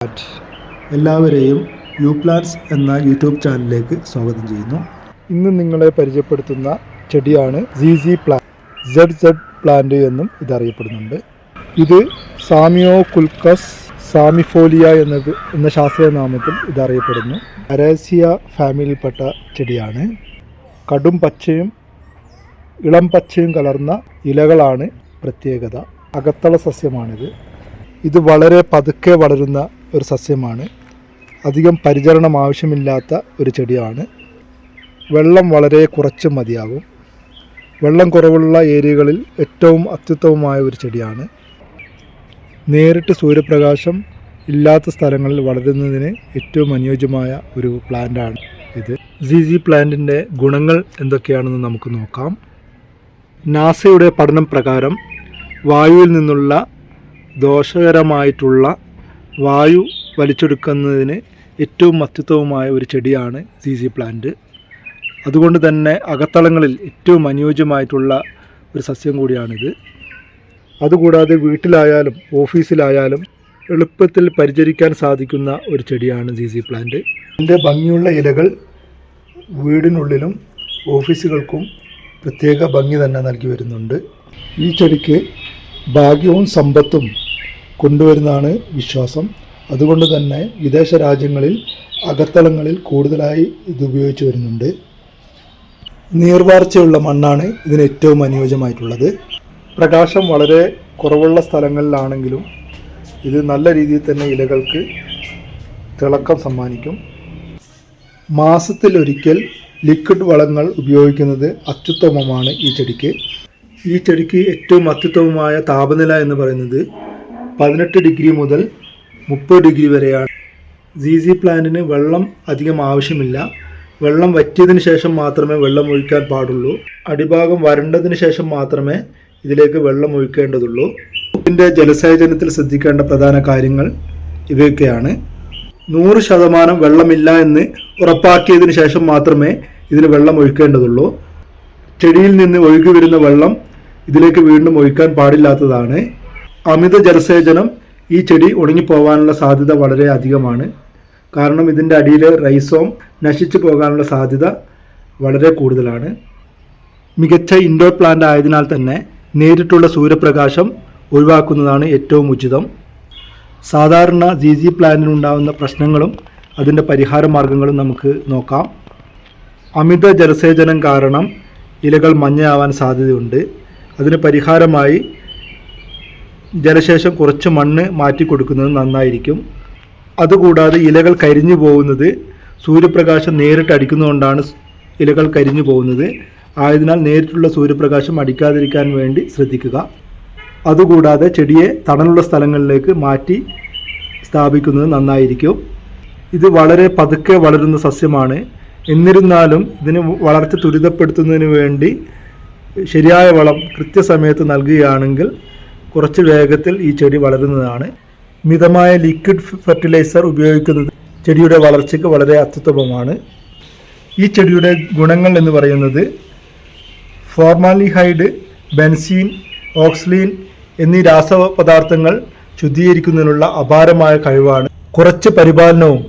എല്ലാവരെയും U plants എന്ന YouTube ചാനലിലേക്ക് സ്വാഗതം ചെയ്യുന്നു. ഇന്ന് നിങ്ങളെ പരിചയപ്പെടുത്തുന്ന ചെടിയാണ് ZZ പ്ലാന്റ് എന്നും ഇതറിയപ്പെടുന്നുണ്ട്. ഇത് സാമിയോകുൽക്കസ് സാമിഫോലിയ എന്ന ശാസ്ത്രീയ നാമത്തിൽ ഇതറിയപ്പെടുന്നു. അരേസിയ ഫാമിലിയിൽപ്പെട്ട ചെടിയാണ്. കടും പച്ചയും ഇളം പച്ചയും കലർന്ന ഇലകളാണ് പ്രത്യേകത. അകത്തള സസ്യമാണിത്. ഇത് വളരെ പതുക്കെ വളരുന്ന ഒരു സസ്യമാണ്. അധികം പരിചരണം ആവശ്യമില്ലാത്ത ഒരു ചെടിയാണ്. വെള്ളം വളരെ കുറച്ച് മതിയാകും. വെള്ളം കുറവുള്ള ഏരിയകളിൽ ഏറ്റവും അത്യുത്തമമായ ഒരു ചെടിയാണ്. നേരിട്ട് സൂര്യപ്രകാശം ഇല്ലാത്ത സ്ഥലങ്ങളിൽ വളരുന്നതിന് ഏറ്റവും അനുയോജ്യമായ ഒരു പ്ലാന്റാണ് ഇത്. ZZ പ്ലാന്റിൻ്റെ ഗുണങ്ങൾ എന്തൊക്കെയാണെന്ന് നമുക്ക് നോക്കാം. നാസയുടെ പഠനം പ്രകാരം വായുവിൽ നിന്നുള്ള ദോഷകരമായിട്ടുള്ള വായു വലിച്ചെടുക്കുന്നതിന് ഏറ്റവും അത്യുത്തമമായ ഒരു ചെടിയാണ് ZZ പ്ലാന്റ്. അതുകൊണ്ട് തന്നെ അകത്തളങ്ങളിൽ ഏറ്റവും അനുയോജ്യമായിട്ടുള്ള ഒരു സസ്യം കൂടിയാണിത്. അതുകൂടാതെ വീട്ടിലായാലും ഓഫീസിലായാലും എളുപ്പത്തിൽ പരിചരിക്കാൻ സാധിക്കുന്ന ഒരു ചെടിയാണ് ZZ പ്ലാന്റ്. ഇതിൻ്റെ ഭംഗിയുള്ള ഇലകൾ വീടിനുള്ളിലും ഓഫീസുകൾക്കും പ്രത്യേക ഭംഗി തന്നെ നൽകി വരുന്നുണ്ട്. ഈ ചെടിക്ക് ഭാഗ്യവും സമ്പത്തും കൊണ്ടുവരുന്നതാണ് വിശ്വാസം. അതുകൊണ്ട് തന്നെ വിദേശ രാജ്യങ്ങളിൽ അകത്തളങ്ങളിൽ കൂടുതലായി ഇത് ഉപയോഗിച്ച് വരുന്നുണ്ട്. നീർവാർച്ചയുള്ള മണ്ണാണ് ഇതിന് ഏറ്റവും അനുയോജ്യമായിട്ടുള്ളത്. പ്രകാശം വളരെ കുറവുള്ള സ്ഥലങ്ങളിലാണെങ്കിലും ഇത് നല്ല രീതിയിൽ തന്നെ ഇലകൾക്ക് തിളക്കം സമ്മാനിക്കും. മാസത്തിലൊരിക്കൽ ലിക്വിഡ് വളങ്ങൾ ഉപയോഗിക്കുന്നത് അത്യുത്തമമാണ് ഈ ചെടിക്ക്. ഈ ചെടിക്ക് ഏറ്റവും അത്യുത്തമമായ താപനില എന്ന് പറയുന്നത് 18 ഡിഗ്രി മുതൽ 30 ഡിഗ്രി വരെയാണ്. ZZ പ്ലാന്റിന് വെള്ളം അധികം ആവശ്യമില്ല. വെള്ളം വറ്റിയതിന് ശേഷം മാത്രമേ വെള്ളം ഒഴിക്കാൻ പാടുള്ളൂ. അടിഭാഗം വരണ്ടതിന് ശേഷം മാത്രമേ ഇതിലേക്ക് വെള്ളം ഒഴിക്കേണ്ടതുള്ളൂ. ഇതിൻ്റെ ജലസേചനത്തിൽ ശ്രദ്ധിക്കേണ്ട പ്രധാന കാര്യങ്ങൾ ഇവയൊക്കെയാണ്. 100% വെള്ളമില്ല എന്ന് ഉറപ്പാക്കിയതിന് ശേഷം മാത്രമേ ഇതിന് വെള്ളം ഒഴിക്കേണ്ടതുള്ളൂ. ചെടിയിൽ നിന്ന് ഒഴുകി വരുന്ന വെള്ളം ഇതിലേക്ക് വീണ്ടും ഒഴിക്കാൻ പാടില്ലാത്തതാണ്. അമിത ജലസേചനം ഈ ചെടി ഉണങ്ങിപ്പോകാനുള്ള സാധ്യത വളരെ അധികമാണ്. കാരണം ഇതിൻ്റെ അടിയിലെ റൈസോം നശിച്ചു പോകാനുള്ള സാധ്യത വളരെ കൂടുതലാണ്. മികച്ച ഇൻഡോർ പ്ലാന്റ് ആയതിനാൽ തന്നെ നേരിട്ടുള്ള സൂര്യപ്രകാശം ഒഴിവാക്കുന്നതാണ് ഏറ്റവും ഉചിതം. സാധാരണ ZZ പ്ലാന്റിനുണ്ടാകുന്ന പ്രശ്നങ്ങളും അതിൻ്റെ പരിഹാര മാർഗങ്ങളും നമുക്ക് നോക്കാം. അമിത ജലസേചനം കാരണം ഇലകൾ മഞ്ഞയാവാൻ സാധ്യതയുണ്ട്. അതിന് പരിഹാരമായി ജലശേഷം കുറച്ച് മണ്ണ് മാറ്റി കൊടുക്കുന്നത് നന്നായിരിക്കും. അതുകൂടാതെ ഇലകൾ കരിഞ്ഞു പോകുന്നത് സൂര്യപ്രകാശം നേരിട്ട് അടിക്കുന്നതുകൊണ്ടാണ് ഇലകൾ കരിഞ്ഞു പോകുന്നത്. ആയതിനാൽ നേരിട്ടുള്ള സൂര്യപ്രകാശം അടിക്കാതിരിക്കാൻ വേണ്ടി ശ്രദ്ധിക്കുക. അതുകൂടാതെ ചെടിയെ തണലുള്ള സ്ഥലങ്ങളിലേക്ക് മാറ്റി സ്ഥാപിക്കുന്നത് നന്നായിരിക്കും. ഇത് വളരെ പതുക്കെ വളരുന്ന സസ്യമാണ്. എന്നിരുന്നാലും ഇതിന് വളർച്ച ത്വരിതപ്പെടുത്തുന്നതിന് വേണ്ടി ശരിയായ വളം കൃത്യസമയത്ത് നൽകുകയാണെങ്കിൽ കുറച്ച് വേഗത്തിൽ ഈ ചെടി വളരുന്നതാണ്. മിതമായ ലിക്വിഡ് ഫെർട്ടിലൈസർ ഉപയോഗിക്കുന്നത് ചെടിയുടെ വളർച്ചയ്ക്ക് വളരെ അത്യുത്തമമാണ്. ഈ ചെടിയുടെ ഗുണങ്ങൾ എന്ന് പറയുന്നത് ഫോർമാലിഹൈഡ്, ബെൻസീൻ, ഓക്സലീൻ എന്നീ രാസപദാർത്ഥങ്ങൾ ശുദ്ധീകരിക്കുന്നതിനുള്ള അപാരമായ കഴിവാണ്. കുറച്ച് പരിപാലനവും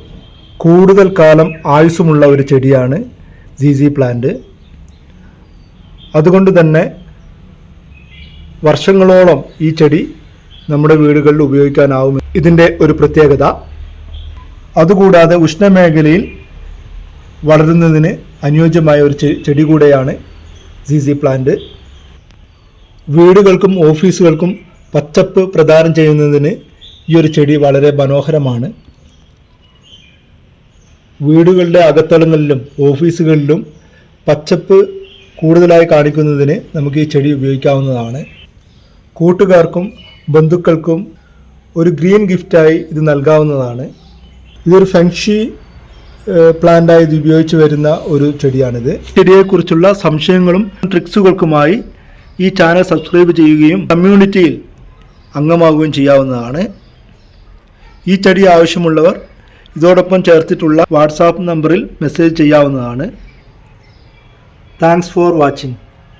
കൂടുതൽ കാലം ആയുസ്സുമുള്ള ഒരു ചെടിയാണ് ZZ പ്ലാന്റ്. അതുകൊണ്ട് തന്നെ വർഷങ്ങളോളം ഈ ചെടി നമ്മുടെ വീടുകളിൽ ഉപയോഗിക്കാനാവും ഇതിൻ്റെ ഒരു പ്രത്യേകത. അതുകൂടാതെ ഉഷ്ണമേഖലയിൽ വളരുന്നതിന് അനുയോജ്യമായ ഒരു ചെടി കൂടെയാണ് ZZ പ്ലാന്റ്. വീടുകൾക്കും ഓഫീസുകൾക്കും പച്ചപ്പ് പ്രദാനം ചെയ്യുന്നതിന് ഈ ഒരു ചെടി വളരെ മനോഹരമാണ്. വീടുകളുടെ അകത്തളങ്ങളിലും ഓഫീസുകളിലും പച്ചപ്പ് കൂടുതലായി കാണിക്കുന്നതിന് നമുക്ക് ഈ ചെടി ഉപയോഗിക്കാവുന്നതാണ്. കൂട്ടുകാർക്കും ബന്ധുക്കൾക്കും ഒരു ഗ്രീൻ ഗിഫ്റ്റായി ഇത് നൽകാവുന്നതാണ്. ഇതൊരു ഫെങ്ഷി പ്ലാന്റായി ഇത് ഉപയോഗിച്ച് വരുന്ന ഒരു ചെടിയാണിത്. ചെടിയെക്കുറിച്ചുള്ള സംശയങ്ങളും ട്രിക്സുകൾക്കുമായി ഈ ചാനൽ സബ്സ്ക്രൈബ് ചെയ്യുകയും കമ്മ്യൂണിറ്റിയിൽ അംഗമാകുകയും ചെയ്യാവുന്നതാണ്. ഈ ചെടി ആവശ്യമുള്ളവർ ഇതോടൊപ്പം ചേർത്തിട്ടുള്ള വാട്സാപ്പ് നമ്പറിൽ മെസ്സേജ് ചെയ്യാവുന്നതാണ്. Thanks for watching.